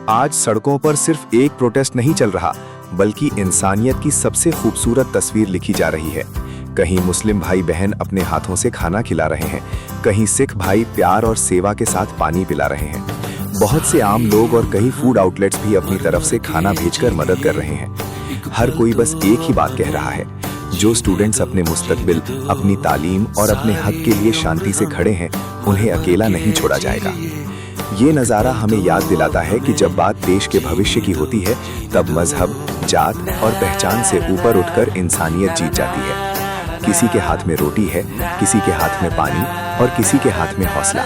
आज सड़कों पर सिर्फ एक प्रोटेस्ट नहीं चल रहा, बल्कि इंसानियत की सबसे खूबसूरत तस्वीर लिखी जा रही है। कहीं मुस्लिम भाई बहन अपने हाथों से खाना खिला रहे हैं, कहीं सिख भाई प्यार और सेवा के साथ पानी पिला रहे हैं। बहुत से आम लोग और कई फूड आउटलेट्स भी अपनी तरफ से खाना भेजकर मदद कर रहे हैं। हर कोई बस एक ही बात कह रहा है, जो स्टूडेंट्स अपने मुस्तकबिल, अपनी तालीम और अपने हक के लिए शांति से खड़े हैं, उन्हें अकेला नहीं छोड़ा जाएगा। ये नज़ारा हमें याद दिलाता है कि जब बात देश के भविष्य की होती है, तब मजहब, जात और पहचान से ऊपर उठकर इंसानियत जीत जाती है। किसी के हाथ में रोटी है, किसी के हाथ में पानी और किसी के हाथ में हौसला।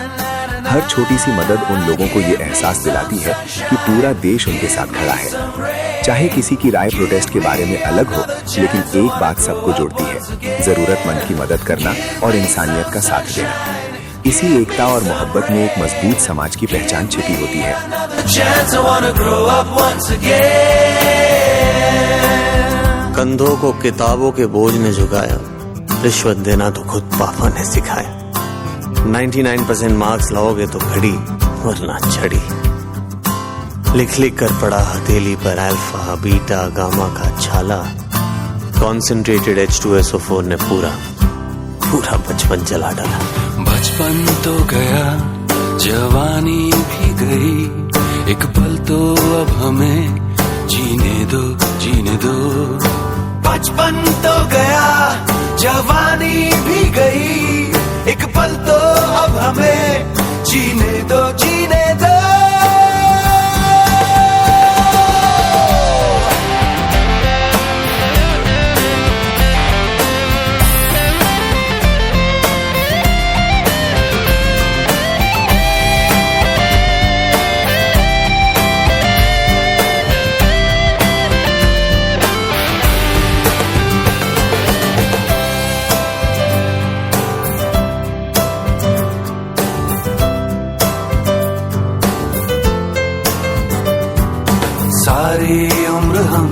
हर छोटी सी मदद उन लोगों को ये एहसास दिलाती है कि पूरा देश उनके साथ खड़ा है। चाहे किसी की राय प्रोटेस्ट के बारे में अलग हो, लेकिन एक बात सबको जोड़ती है, जरूरतमंद की मदद करना और इंसानियत का साथ देना। इसी एकता और मोहब्बत में एक मजबूत समाज की पहचान छिपी होती है। कंधों को किताबों के बोझ ने झुकाया, रिश्वत देना तो खुद पापा ने सिखाया। 99% मार्क्स लाओगे तो घड़ी, वरना छड़ी। लिख लिख कर पढ़ा हथेली पर अल्फा, बीटा, गामा का छाला। कॉन्सेंट्रेटेड H2SO4 ने पूरा बचपन जला डाला। बचपन तो गया, जवानी भी गई, एक पल तो अब हमें जीने दो, जीने दो। बचपन तो गया, जवानी भी गई, एक पल तो अब हमें जीने दो, जीने दो। सारी उम्र हम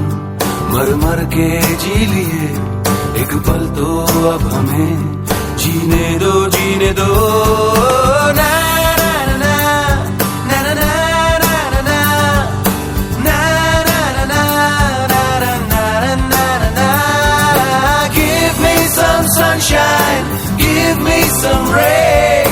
मर मर के जी लिए, एक पल तो अब हमें जीने दो, जीने दो। ना ना ना ना ना ना ना ना ना ना ना। Give me some sunshine, give me some rain,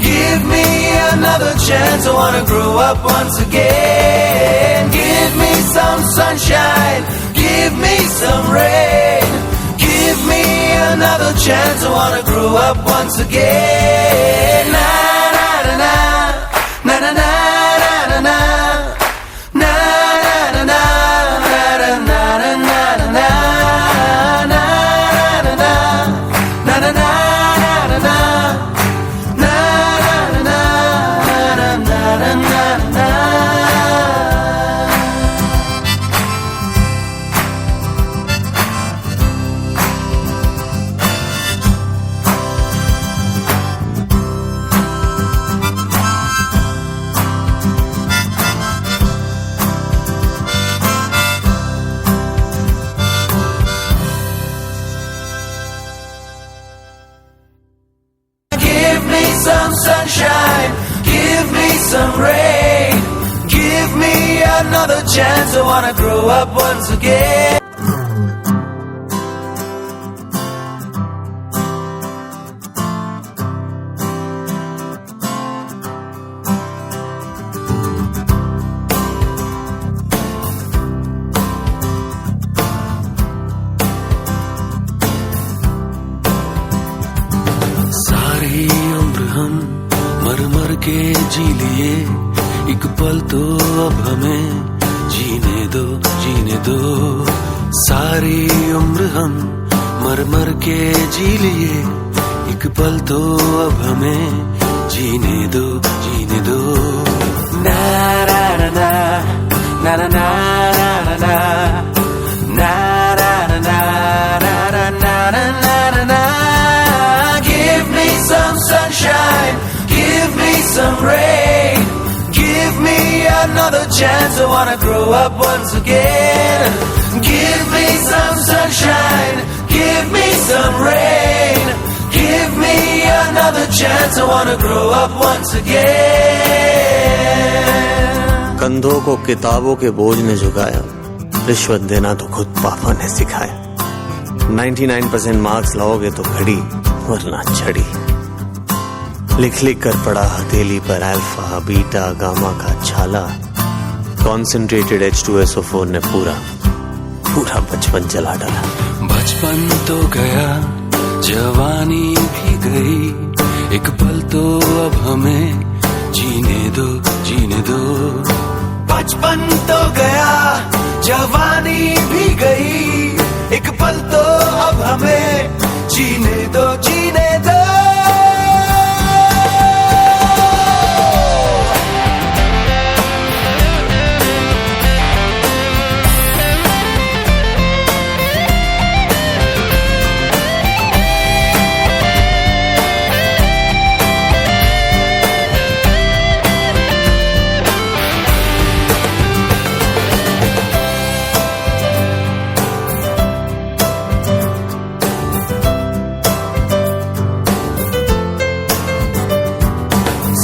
give me another chance. I wanna grow up once again. Give me some sunshine, give me some rain, give me another chance. I wanna grow up once again. Na na na na na na na na na na na na na na na na. Some sunshine, give me some rain, give me another chance. I wanna grow up once again. सारी उम्र हम मर मर के जी लिए, एक पल तो अब हमें जीने दो, जीने दो। सारी उम्र हम मर मर के जी लिए, एक पल तो अब हमें जीने दो, जीने दो। ना ना ना ना ना ना ना ना ना ना ना ना ना। Give me some sunshine, give me some rain, give me another chance. I wanna grow up once again. Give me some sunshine, give me some rain, give me another chance. I wanna grow up once again. कंधों को किताबों के बोझ ने झुकाया, रिश्वत देना तो खुद पापा ने सिखाया। 99% मार्क्स लाओगे तो घड़ी वरना छड़ी। लिख लिख कर पढ़ा हथेली पर अल्फा बीटा गामा का छाला। कॉन्सेंट्रेटेड H2SO4 ने पूरा बचपन जला डाला। बचपन तो गया, जवानी भी गई, एक पल तो अब हमें जीने दो, जीने दो। बचपन तो गया, जवानी भी गई, एक पल तो अब हमें जीने दो, जीने दो।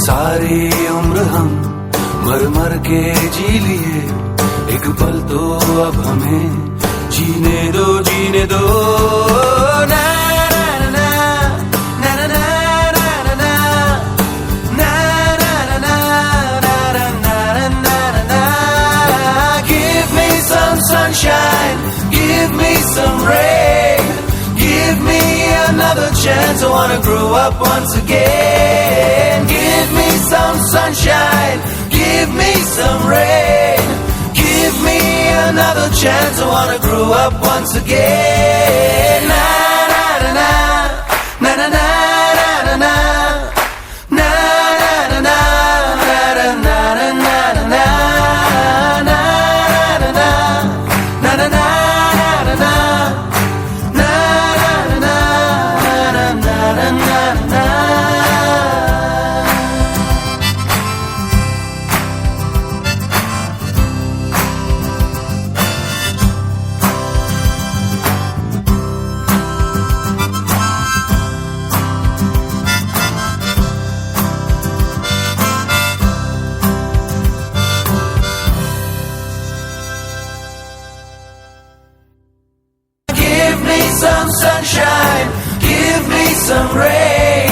सारी उम्र हम मर मर के जी लिए, एक पल तो अब हमें जीने दो, जीने दो। ना ना ना ना ना ना ना ना ना ना ना। Give me some sunshine, give me some rain, give me another chance. I wanna grow up once again. Give me some sunshine, give me some rain, give me another chance. I wanna grow up once again. Na na na na na na na na na na na na na na na na na na some sunshine, give me some rain,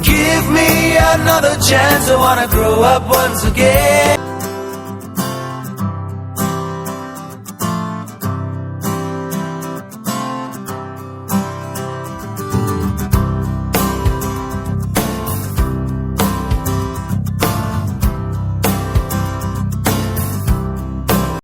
give me another chance. I wanna grow up once again.